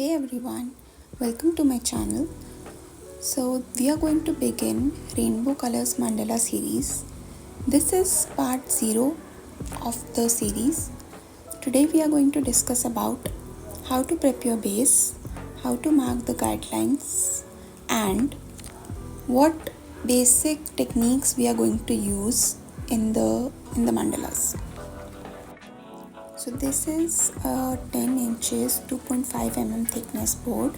Hey everyone, welcome to my channel. So we are going to begin Rainbow Colors Mandala series. This is part 0 of the series. Today we are going to discuss about how to prep your base, how to mark the guidelines, and what basic techniques we are going to use in the mandalas. So this is a 10 inches 2.5 mm thickness board.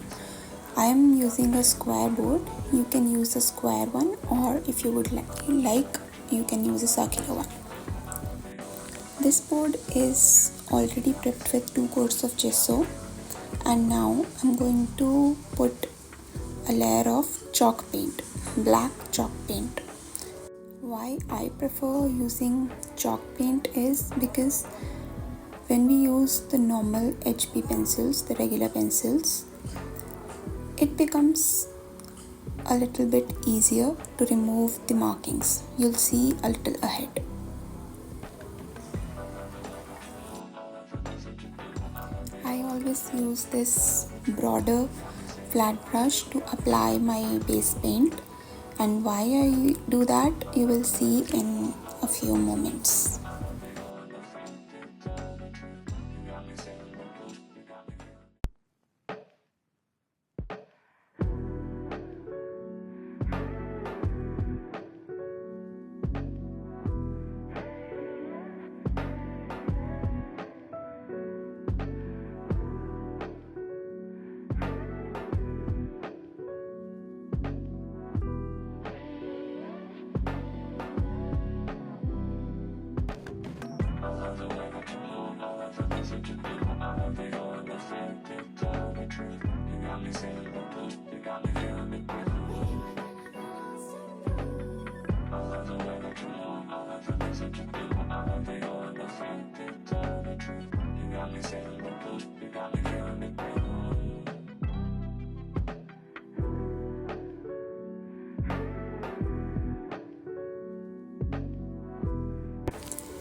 I am using a square board. You can use a square one, or if you would like you can use a circular one. This board is already prepped with 2 coats of gesso, and now I'm going to put a layer of chalk paint, black chalk paint. Why I prefer using chalk paint is because when we use the normal HB pencils, the regular pencils, it becomes a little bit easier to remove the markings. You'll see a little ahead. I always use this broader flat brush to apply my base paint, and why I do that you will see in a few moments.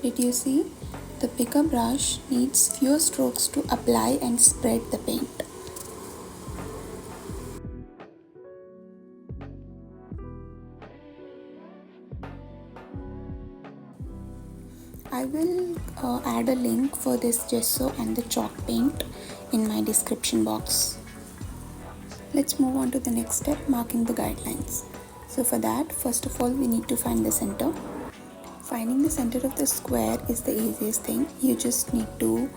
Did you see? The bigger brush needs fewer strokes to apply and spread the paint. I will add a link for this gesso and the chalk paint in my description box. Let's move on to the next step, marking the guidelines. So for that, first of all, we need to find the center. Finding the center of the square is the easiest thing. You just need to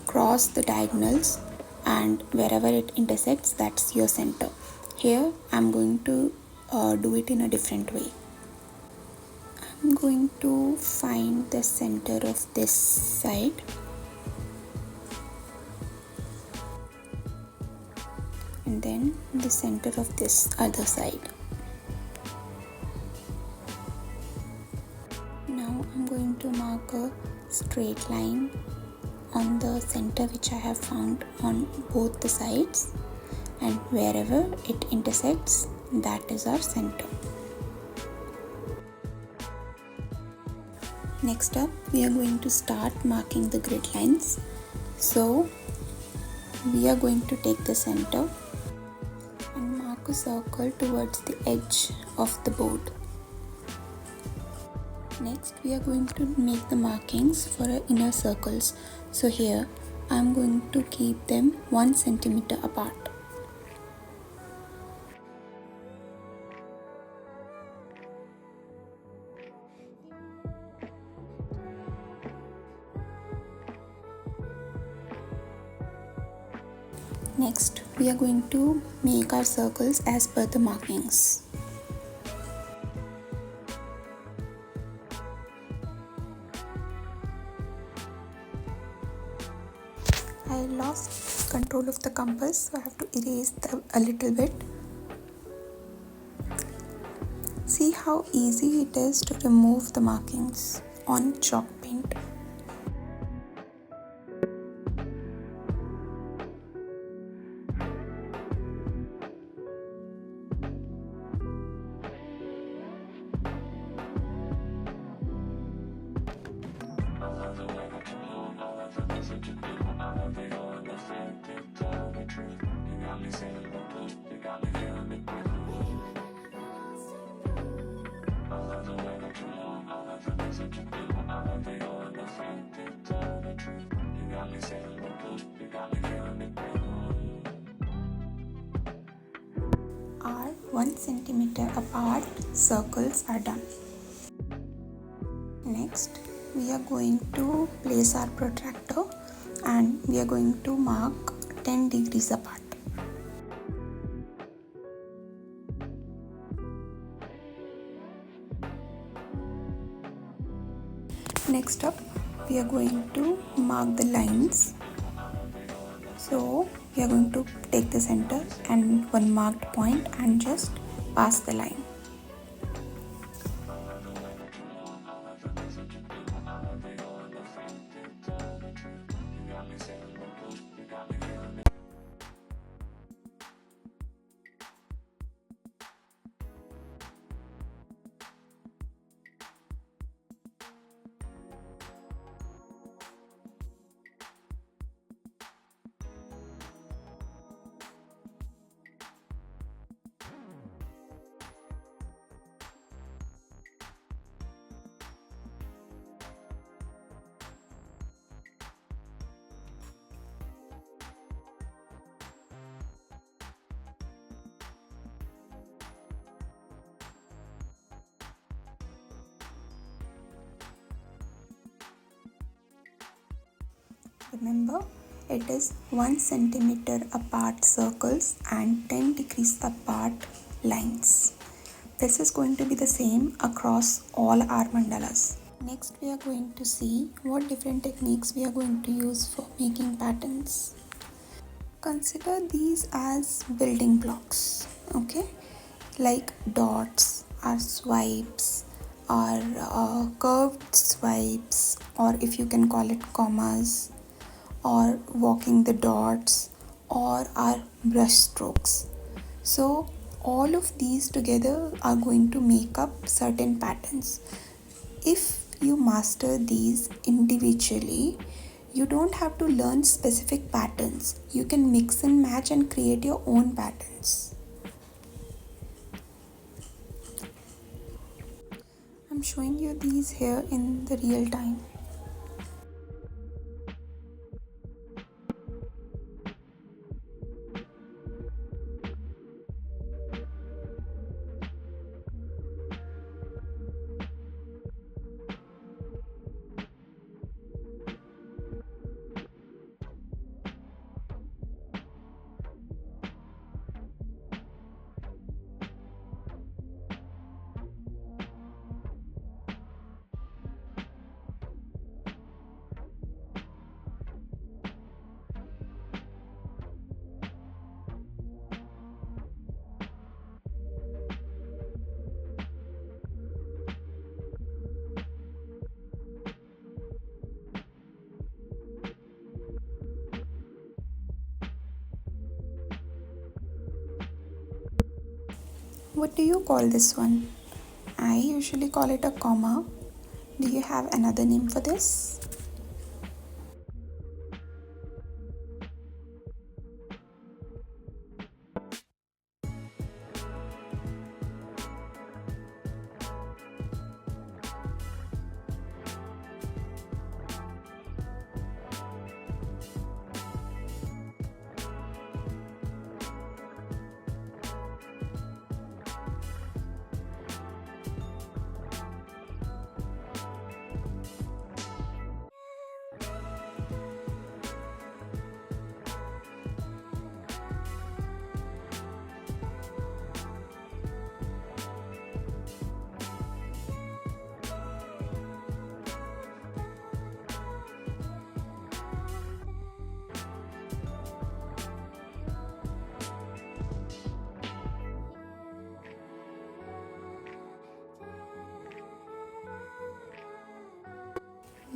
cross the diagonals, and wherever it intersects, that's your center. Here I'm going to do it in a different way. I'm going to find the center of this side, and then the center of this other side. Now I'm going to mark a straight line on the center which I have found on both the sides, and wherever it intersects, that is our center. Next up, we are going to start marking the grid lines. So we are going to take the center and mark a circle towards the edge of the board. Next, we are going to make the markings for our inner circles. So here I am going to keep them 1 centimeter apart. Next, we are going to make our circles as per the markings. I lost control of the compass, so I have to erase a little bit. See how easy it is to remove the markings on chalk paint. Our 1 centimeter apart circles are done. Next, we are going to place our protractor and we are going to mark 10 degrees apart. Next up, we are going to mark the lines. So we are going to take the center and one marked point and just pass the line. Remember, it is 1 centimeter apart circles and 10 degrees apart lines. This is going to be the same across all our mandalas. Next, we are going to see what different techniques we are going to use for making patterns. Consider these as building blocks, okay? Like dots or swipes or curved swipes, or if you can call it commas, or walking the dots, or our brush strokes. So all of these together are going to make up certain patterns. If you master these individually, you don't have to learn specific patterns. You can mix and match and create your own patterns. I'm showing you these here in the real time. What do you call this one? I usually call it a comma. Do you have another name for this?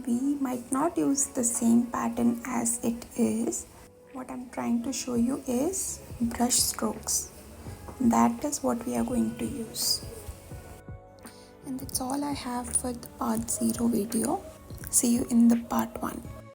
We might not use the same pattern as it is. What I'm trying to show you is brush strokes. That is what we are going to use. And that's all I have for the part 0 video. See you in the part 1.